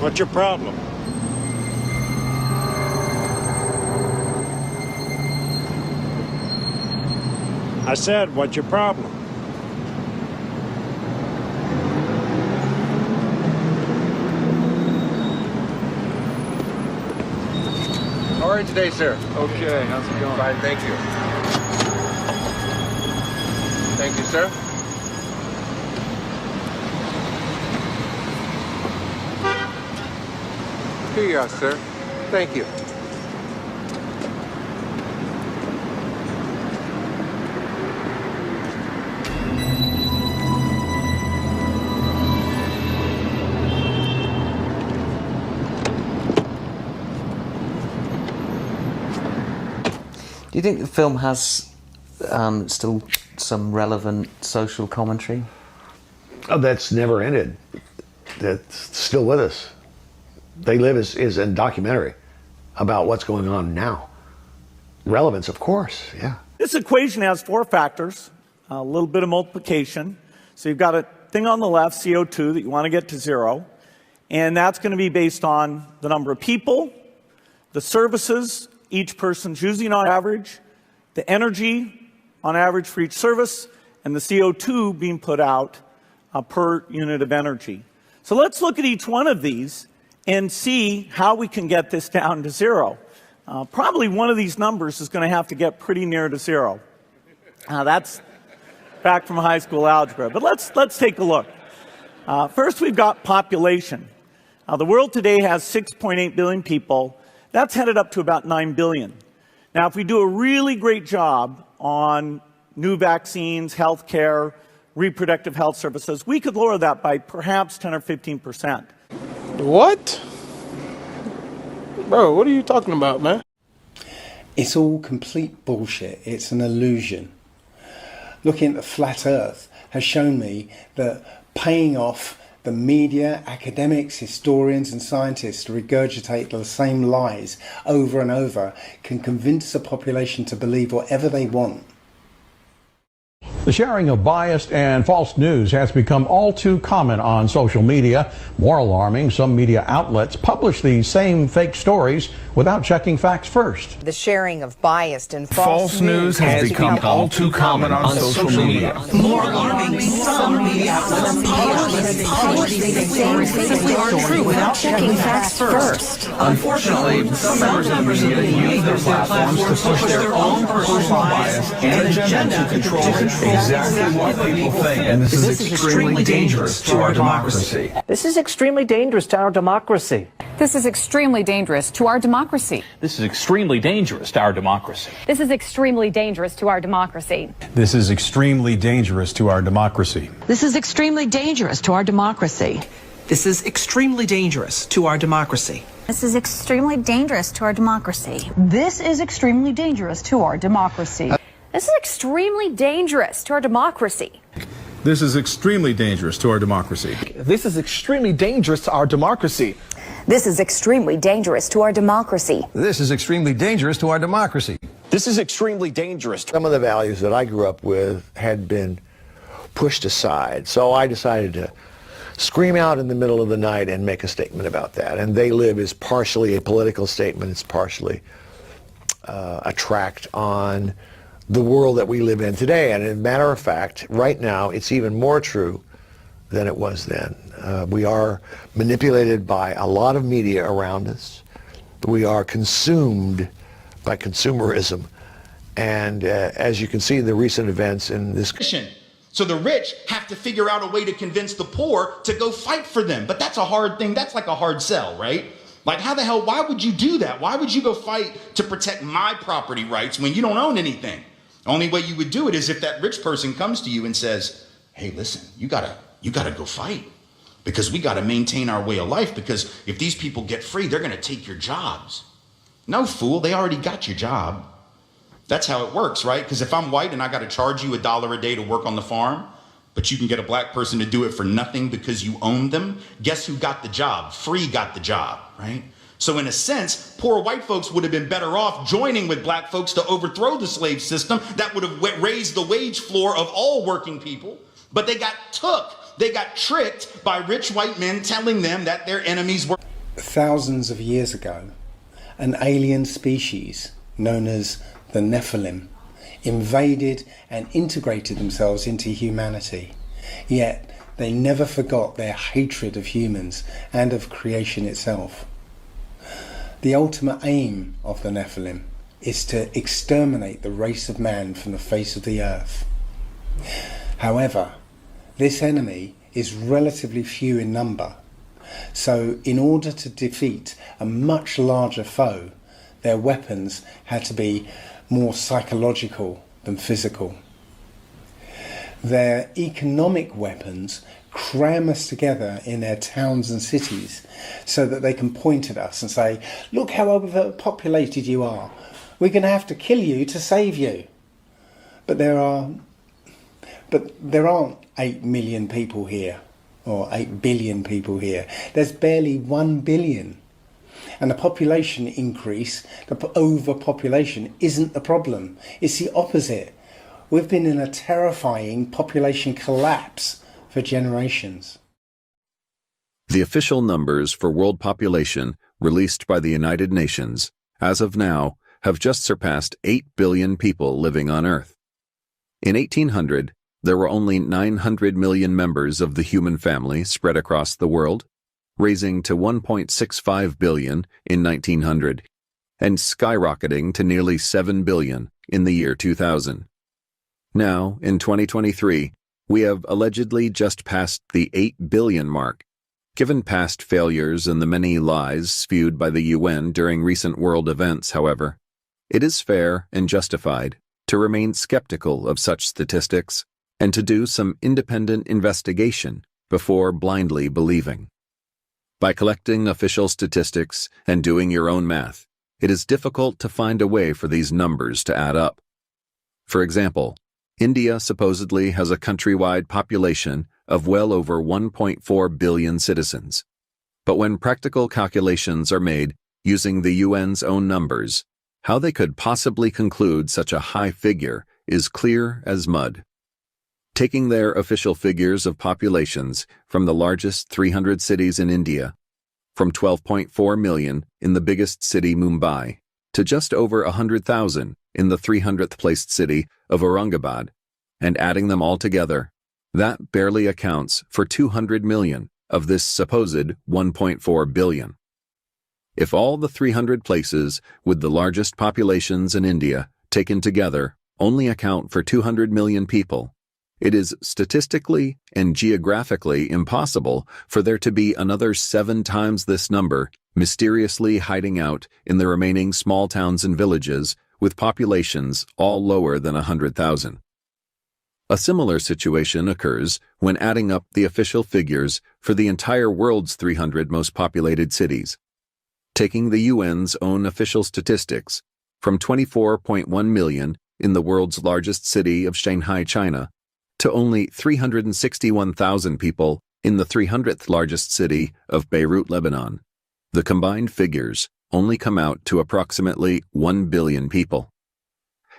What's your problem? I said, what's your problem? How are you today, sir? Okay, how's it going? Fine, thank you. Thank you, sir. Here you are, sir. Thank you. Do you think the film has still some relevant social commentary? Oh, that's never ended. That's still with us. They Live is a documentary about what's going on now. Relevance, of course, yeah. This equation has four factors, a little bit of multiplication. So you've got a thing on the left, CO2, that you want to get to zero. And that's going to be based on the number of people, the services each person's using on average, the energy on average for each service, and the CO2 being put out per unit of energy. So let's look at each one of these and see how we can get this down to zero. Probably one of these numbers is going to have to get pretty near to zero. That's back from high school algebra. But let's take a look. First, we've got population. The world today has 6.8 billion people. That's headed up to about 9 billion. Now, if we do a really great job on new vaccines, healthcare, reproductive health services, we could lower that by perhaps 10 or 15%. What? Bro, what are you talking about, man? It's all complete bullshit. It's an illusion. Looking at the flat earth has shown me that paying off the media, academics, historians and scientists to regurgitate the same lies over and over can convince the population to believe whatever they want. The sharing of biased and false news has become all too common on social media. More alarming, some media outlets publish these same fake stories without checking facts first. The sharing of biased and false news has become all too common on social media. More alarming, some media outlets publish these stories simply aren't true without checking facts first. Unfortunately, some members of the media use their platforms to push their own personal bias and agenda to control exactly what people think, and this is extremely dangerous to our democracy. This is extremely dangerous to our democracy. This is extremely dangerous to our democracy. This is extremely dangerous to our democracy. This is extremely dangerous to our democracy. This is extremely dangerous to our democracy. This is extremely dangerous to our democracy. This is extremely dangerous to our democracy. This is extremely dangerous to our democracy. This is extremely dangerous to our democracy. This is extremely dangerous to our democracy. This is extremely dangerous to our democracy. This is extremely dangerous to our democracy. This is extremely dangerous to our democracy. This is extremely dangerous to our democracy. This is extremely dangerous. Some of the values that I grew up with had been pushed aside, so I decided to scream out in the middle of the night and make a statement about that. And They Live is partially a political statement. It's partially a tract on the world that we live in today. And as a matter of fact, right now, it's even more true than it was then. We are manipulated by a lot of media around us. We are consumed by consumerism. And as you can see in the recent events in this... So the rich have to figure out a way to convince the poor to go fight for them. But that's a hard thing. That's like a hard sell, right? Like, how the hell, why would you do that? Why would you go fight to protect my property rights when you don't own anything? The only way you would do it is if that rich person comes to you and says, hey, listen, you gotta go fight. because we got to maintain our way of life, because if these people get free, they're going to take your jobs. No, fool, they already got your job. That's how it works, right? Because if I'm white and I got to charge you $1 a day to work on the farm, but you can get a black person to do it for nothing because you own them, guess who got the job? Free got the job, right? So in a sense, poor white folks would have been better off joining with black folks to overthrow the slave system. That would have raised the wage floor of all working people. But they got tricked by rich white men telling them that their enemies were. Thousands of years ago, an alien species known as the Nephilim invaded and integrated themselves into humanity. Yet they never forgot their hatred of humans and of creation itself. The ultimate aim of the Nephilim is to exterminate the race of man from the face of the earth. However, this enemy is relatively few in number, so in order to defeat a much larger foe, their weapons had to be more psychological than physical. Their economic weapons cram us together in their towns and cities so that they can point at us and say, look how overpopulated you are. We're going to have to kill you to save you. But there aren't 8 million people here, or 8 billion people here. There's barely 1 billion. And the population increase, the overpopulation, isn't the problem. It's the opposite. We've been in a terrifying population collapse for generations. The official numbers for world population released by the United Nations, as of now, have just surpassed 8 billion people living on Earth. In 1800, there were only 900 million members of the human family spread across the world, raising to 1.65 billion in 1900, and skyrocketing to nearly 7 billion in the year 2000. Now, in 2023, we have allegedly just passed the 8 billion mark. Given past failures and the many lies spewed by the UN during recent world events, however, it is fair and justified to remain skeptical of such statistics and to do some independent investigation before blindly believing. By collecting official statistics and doing your own math, it is difficult to find a way for these numbers to add up. For example, India supposedly has a countrywide population of well over 1.4 billion citizens. But when practical calculations are made using the UN's own numbers, how they could possibly conclude such a high figure is clear as mud. Taking their official figures of populations from the largest 300 cities in India, from 12.4 million in the biggest city Mumbai to just over 100,000 in the 300th placed city of Aurangabad, and adding them all together, that barely accounts for 200 million of this supposed 1.4 billion. If all the 300 places with the largest populations in India taken together only account for 200 million people, it is statistically and geographically impossible for there to be another 7 times this number mysteriously hiding out in the remaining small towns and villages with populations all lower than 100,000. A similar situation occurs when adding up the official figures for the entire world's 300 most populated cities. Taking the UN's own official statistics from 24.1 million in the world's largest city of Shanghai, China, to only 361,000 people in the 300th largest city of Beirut, Lebanon, the combined figures only come out to approximately 1 billion people.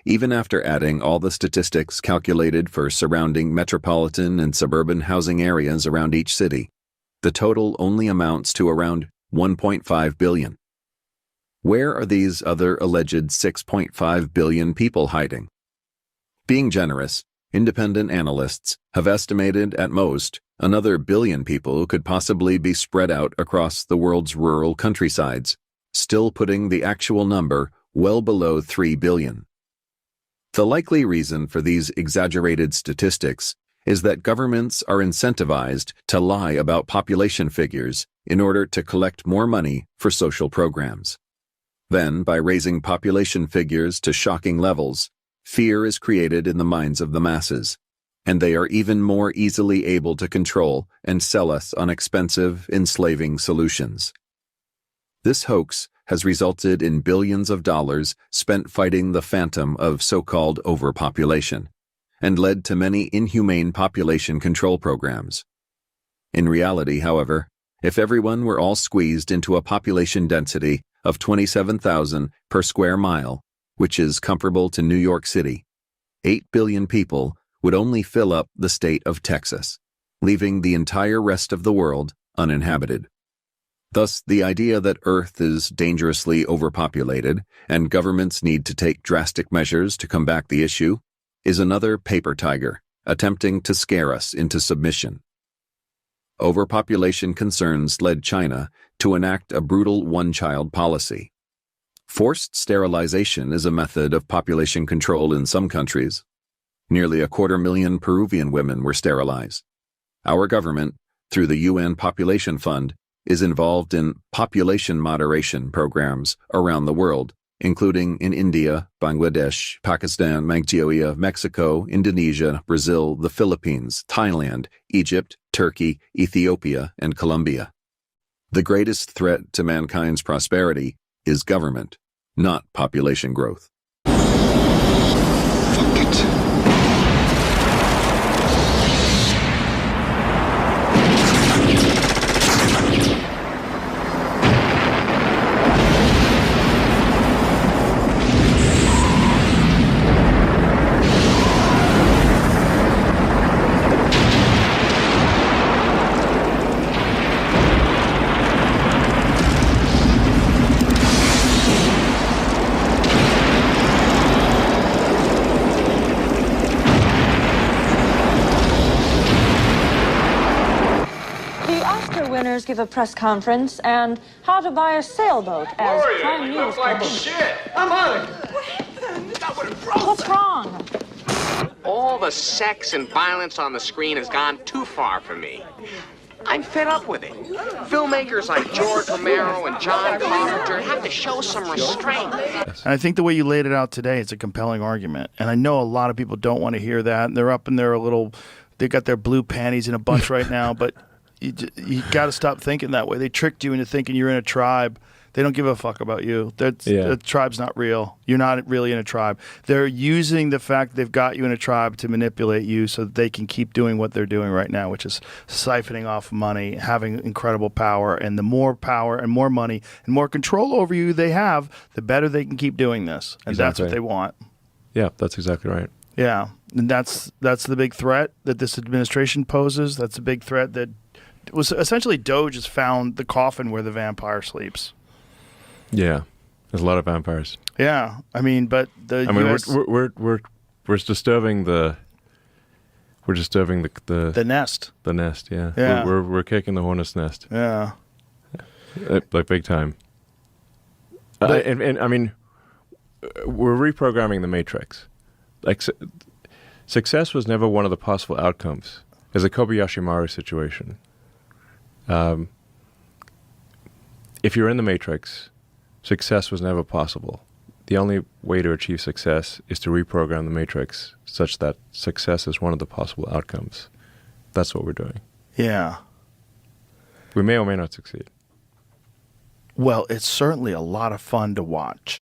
Even after adding all the statistics calculated for surrounding metropolitan and suburban housing areas around each city, the total only amounts to around 1.5 billion. Where are these other alleged 6.5 billion people hiding? Being generous, independent analysts have estimated at most another billion people could possibly be spread out across the world's rural countrysides, still putting the actual number well below 3 billion. The likely reason for these exaggerated statistics is that governments are incentivized to lie about population figures in order to collect more money for social programs. Then, by raising population figures to shocking levels, fear is created in the minds of the masses, and they are even more easily able to control and sell us on expensive, enslaving solutions. This hoax has resulted in billions of dollars spent fighting the phantom of so-called overpopulation, and led to many inhumane population control programs. In reality, however, if everyone were all squeezed into a population density of 27,000 per square mile, which is comparable to New York City, 8 billion people would only fill up the state of Texas, leaving the entire rest of the world uninhabited. Thus, the idea that Earth is dangerously overpopulated and governments need to take drastic measures to combat the issue is another paper tiger attempting to scare us into submission. Overpopulation concerns led China to enact a brutal one-child policy. Forced sterilization is a method of population control in some countries. Nearly 250,000 Peruvian women were sterilized. Our government, through the UN Population Fund, is involved in population moderation programs around the world, including in India, Bangladesh, Pakistan, Nigeria, Mexico, Indonesia, Brazil, the Philippines, Thailand, Egypt, Turkey, Ethiopia, and Colombia. The greatest threat to mankind's prosperity is government, not population growth. Give a press conference and how to buy a sailboat as prime news. Like shit. I'm on it. What's wrong? All the sex and violence on the screen has gone too far for me. I'm fed up with it. Filmmakers like George Romero and John Carpenter have to show some restraint. And I think the way you laid it out today, it's a compelling argument. And I know a lot of people don't want to hear that. And they're up in their little, they got their blue panties in a bunch right now, but you got to stop thinking that way. They tricked you into thinking you're in a tribe. They don't give a fuck about you. The tribe's not real. You're not really in a tribe. They're using the fact that they've got you in a tribe to manipulate you so that they can keep doing what they're doing right now, which is siphoning off money, having incredible power. And the more power and more money and more control over you they have, the better they can keep doing this. And that's what they want. Yeah, that's exactly right. Yeah. And that's the big threat that this administration poses. That's a big threat that was essentially Doge has found the coffin where the vampire sleeps. Yeah, there's a lot of vampires. Yeah, I mean, but we're disturbing the nest. The nest, yeah. Yeah. We're kicking the hornet's nest. Yeah, like big time. And I mean, we're reprogramming the matrix. Like success was never one of the possible outcomes. There's a Kobayashi Maru situation. If you're in the matrix, success was never possible. The only way to achieve success is to reprogram the matrix such that success is one of the possible outcomes. That's what we're doing. Yeah. We may or may not succeed. Well, it's certainly a lot of fun to watch.